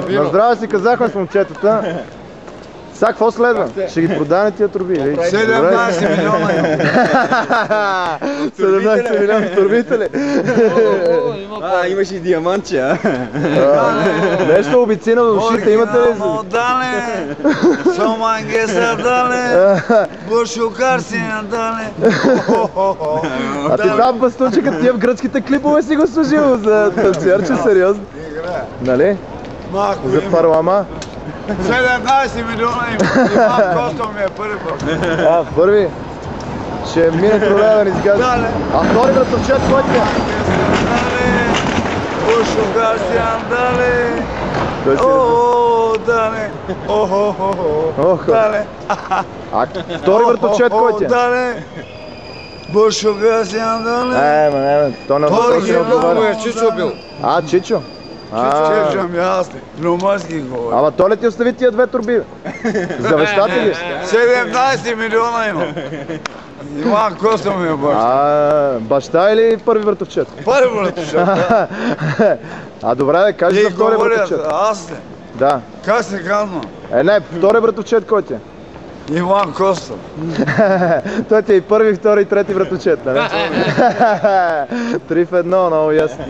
На здраве си казахме с момчетата. Сега какво следва? Ще ги продаваме тия турби. 17 милиона имам. 17 милиона турбители. Имаш и диамантче, а? Нещо обицина в ушите имате ли? Дале, Соманге са дале, Бушукар си надале. А ти там бастунчикът тия в гръцките клипове си го служил за танцирче, сериозно. Нали? За парлама. 17 милиона имам. Имам Костов ми е първи път. Първи? Ще мине тролея да ни изгази. А втори вратовчет, който е? Бушукар си надале. Дале. Дале. А втори вратовчет, който е? Дале. Бушукар си надале. То не отговаря. Чичо бил. Чичо? Чичо ми аз ли. Румънски говори. Ама то ли ти остави тия две турби? Завещате ли? 17 милиона имам. Иван Костов ми е баща. Баща или първи вратовчет? Първи вратовчет, да. Добре, да кажи за втори вратовчет. Аз ли? Да. Как се казва? Не, втори вратовчет кой ти е? Иван Костов. Той ти е и първи, втори и трети вратовчет, нали? 3 в 1, много ясно.